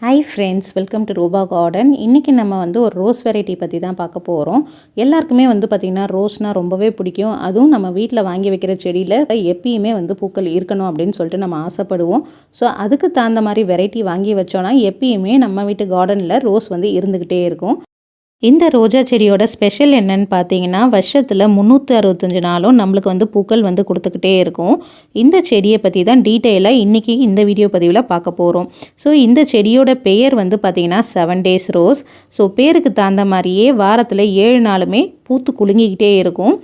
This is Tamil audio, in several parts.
Hi friends, welcome to Ruba garden. இன்னைக்கு நம்ம ஒரு ரோஸ் வெரைட்டி பத்தி தான் பார்க்க போறோம். எல்லாருக்குமே பாத்தீங்கன்னா ரோஸ்னா ரொம்பவே பிடிக்கும். அதுவும் நம்ம வீட்ல வாங்கி வைக்கிற செடியில எப்பயுமே பூக்கள் இருக்கணும் அப்படினு சொல்லிட்டு நம்ம ஆசைப்படுவோம். சோ அதுக்கு தகுந்த மாதிரி வெரைட்டி வாங்கி வச்சோம்னா எப்பயுமே நம்ம வீட்டு கார்டன்ல ரோஸ் இருந்துகிட்டே இருக்கும். இந்த ரோஜா செடியோட ஸ்பெஷல் என்னன்னு பார்த்தீங்கன்னா வருஷத்தில் 365 நாளும் நம்மளுக்கு பூக்கள் கொடுத்துக்கிட்டே இருக்கும். இந்த செடியை பற்றி தான் டீட்டெயிலாக இன்றைக்கி இந்த வீடியோ பதிவில் பார்க்க போகிறோம். ஸோ இந்த செடியோட பெயர் பார்த்தீங்கன்னா 7 days ரோஸ். ஸோ பேருக்கு தகுந்த மாதிரியே வாரத்தில் 7 நாளுமே பூத்து குலுங்கிக்கிட்டே இருக்கும்.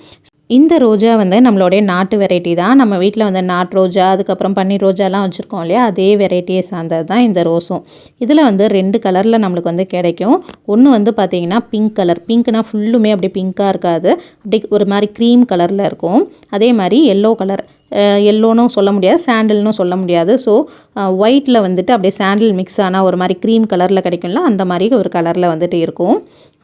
இந்த ரோஜா நம்மளுடைய நாட்டு வெரைட்டி தான். நம்ம வீட்டில் நாட்டு ரோஜா அதுக்கப்புறம் பன்னீர் ரோஜாலாம் வச்சுருக்கோம் இல்லையா, அதே வெரைட்டியை சார்ந்தது தான் இந்த ரோஸும். இதில் 2 கலரில் நம்மளுக்கு கிடைக்கும். ஒன்று பார்த்திங்கன்னா பிங்க் கலர். பிங்க்னா ஃபுல்லுமே அப்படி பிங்க்காக இருக்காது, அப்படி ஒரு மாதிரி க்ரீம் கலரில் இருக்கும். அதே மாதிரி எல்லோ கலர். எல்லோனும் சொல்ல முடியாது, சாண்டில்னும் சொல்ல முடியாது. ஸோ ஒயிட்டில் அப்படியே சாண்டில் மிக்ஸ் ஆனால் ஒரு மாதிரி க்ரீம் கலரில் கிடைக்கும்ல, அந்த மாதிரி ஒரு கலரில் இருக்கும்.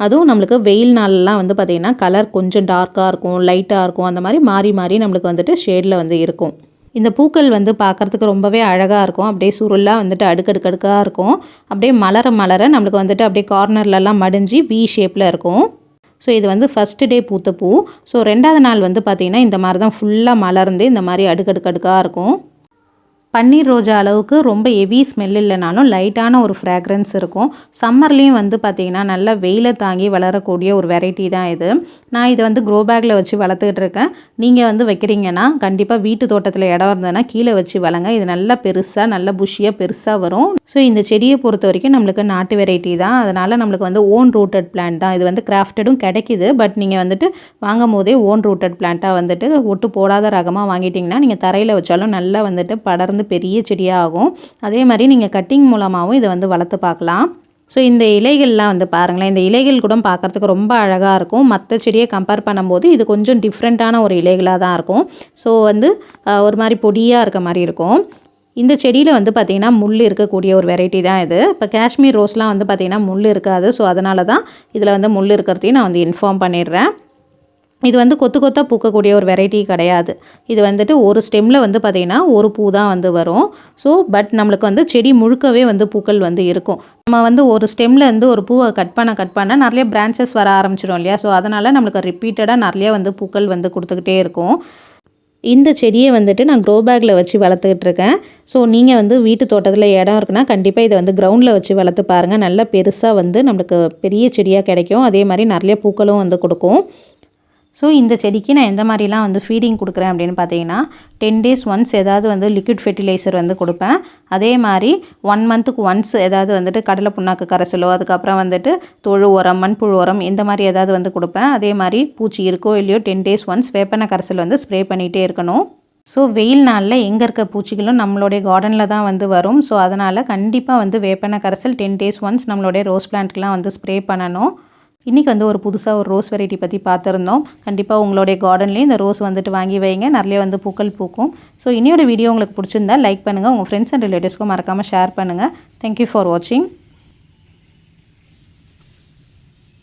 அதுவும் நம்மளுக்கு வெயில் நாளெலாம் பார்த்திங்கன்னா கலர் கொஞ்சம் டார்க்காக இருக்கும், லைட்டாக இருக்கும், அந்த மாதிரி மாறி மாறி நம்மளுக்கு ஷேடில் இருக்கும். இந்த பூக்கள் பார்க்குறதுக்கு ரொம்பவே அழகாக இருக்கும். அப்படியே சுருளாக அடுக்கடுக்கடுக்காக இருக்கும். அப்படியே மலர மலர நம்மளுக்கு அப்படியே கார்னர்லலாம் மடிஞ்சு வி ஷேப்பில் இருக்கும். ஸோ இது ஃபஸ்ட்டு டே பூத்த பூ. ஸோ 2வது நாள் பார்த்திங்கன்னா இந்த மாதிரி தான் ஃபுல்லாக மலர்ந்து இந்த மாதிரி அடுக்கடுக்கடுக்காக இருக்கும். பன்னீர் ரோஜா அளவுக்கு ரொம்ப ஹெவி ஸ்மெல் இல்லைனாலும் லைட்டான ஒரு ஃப்ராக்ரன்ஸ் இருக்கும். சம்மர்லேயும் பார்த்திங்கன்னா நல்லா வெயிலை தாங்கி வளரக்கூடிய ஒரு வெரைட்டி தான் இது. நான் இதை க்ரோ பேக்கில் வச்சு வளர்த்துக்கிட்டு இருக்கேன். நீங்கள் வைக்கிறீங்கன்னா கண்டிப்பாக வீட்டு தோட்டத்தில் இடம் இருந்ததுன்னா கீழே வச்சு வளங்க. இது நல்லா பெருசாக நல்லா புஷியாக பெருசாக வரும். ஸோ இந்த செடியை பொறுத்த வரைக்கும் நம்மளுக்கு நாட்டு வெரைட்டி தான். அதனால் நம்மளுக்கு ஓன் ரூட்டட் பிளான்ட் தான். இது கிராஃப்டடும் கிடைக்கிது. பட் நீங்கள் வாங்கும் போதே ஓன் ரூட்டட் பிளான்ட்டாக ஒட்டு போடாத ரகமாக வாங்கிட்டிங்கன்னா நீங்கள் தரையில் வச்சாலும் நல்லா படர்ந்து பெரிய செடியாக ஆகும். அதே மாதிரி நீங்கள் கட்டிங் மூலமாகவும் இதை வளர்த்து பார்க்கலாம். ஸோ இந்த இலைகள்லாம் பாருங்களேன், இந்த இலைகள் கூட பார்க்குறதுக்கு ரொம்ப அழகாக இருக்கும். மற்ற செடியை கம்பேர் பண்ணும்போது இது கொஞ்சம் டிஃப்ரெண்ட்டான ஒரு இலைகளாக தான் இருக்கும். ஸோ ஒரு மாதிரி பொடியாக இருக்க மாதிரி இருக்கும். இந்த செடியில் பார்த்திங்கன்னா முள் இருக்கக்கூடிய ஒரு வெரைட்டி தான் இது. இப்போ காஷ்மீர் ரோஸ்லாம் பார்த்திங்கன்னா முள் இருக்காது. ஸோ அதனால தான் இதில் முள் இருக்கிறதையும் நான் இன்ஃபார்ம் பண்ணிடுறேன். இது கொத்து கொத்தாக பூக்கக்கூடிய ஒரு வெரைட்டி கிடையாது. இது ஒரு ஸ்டெம்மில் பார்த்திங்கன்னா ஒரு பூ தான் வரும். ஸோ பட் நம்மளுக்கு செடி முழுக்கவே பூக்கள் இருக்கும். நம்ம ஒரு ஸ்டெம்மில் ஒரு பூவை கட் பண்ண நிறைய பிரான்ச்சஸ் வர ஆரம்பிச்சிடும் இல்லையா. ஸோ அதனால் நம்மளுக்கு ரிப்பீட்டடாக நிறைய பூக்கள் கொடுத்துக்கிட்டே இருக்கும். இந்த செடியை நான் க்ரோ பேக்கில் வச்சு வளர்த்துக்கிட்டு இருக்கேன். ஸோ நீங்கள் வீட்டு தோட்டத்தில் இடம் இருக்குன்னா கண்டிப்பாக இதை கிரவுண்டில் வச்சு வளர்த்து பாருங்கள். நல்லா பெருசாக நம்மளுக்கு பெரிய செடியாக கிடைக்கும். அதே மாதிரி நிறைய பூக்களும் கொடுக்கும். ஸோ இந்த செடிக்கு நான் எந்த மாதிரிலாம் ஃபீடிங் கொடுக்குறேன் அப்படின்னு பார்த்தீங்கன்னா 10 days ஒன்ஸ் ஏதாவது லிக்விட் ஃபெர்டிலைசர் கொடுப்பேன். அதே மாதிரி 1 monthக்கு ஒன்ஸ் ஏதாவது கடலை புண்ணாக்கு கரைசலோ, அதுக்கப்புறம் தொழு உரம், மண்புழு உரம் இந்த மாதிரி ஏதாவது கொடுப்பேன். அதே மாதிரி பூச்சி இருக்கோ இல்லையோ 10 days ஒன்ஸ் வேப்பெண்ணெய் கரைசல் ஸ்ப்ரே பண்ணிகிட்டே இருக்கணும். ஸோ வெயில் நாளில் எங்கே இருக்க பூச்சிகளும் நம்மளுடைய கார்டனில் தான் வரும். ஸோ அதனால் கண்டிப்பாக வேப்பெண்ணெய் கரைசல் 10 days ஒன்ஸ் நம்மளுடைய ரோஸ் பிளான்ட்க்கெலாம் ஸ்ப்ரே பண்ணணும். இன்றைக்கி ஒரு புதுசாக ஒரு ரோஸ் வெரைட்டி பற்றி பார்த்துருந்தோம். கண்டிப்பாக உங்களுடைய கார்டன்லேயும் இந்த ரோஸ் வாங்கி வைங்க, நிறைய பூக்கள் பூக்கும். ஸோ இன்னையோட வீடியோ உங்களுக்கு பிடிச்சிருந்தா லைக் பண்ணுங்கள், உங்கள் ஃப்ரெண்ட்ஸ் அண்ட் ரிலேட்டிவ்ஸ்க்கும் மறக்காமல் ஷேர் பண்ணுங்கள். தேங்க்யூ ஃபார் வாட்சிங்.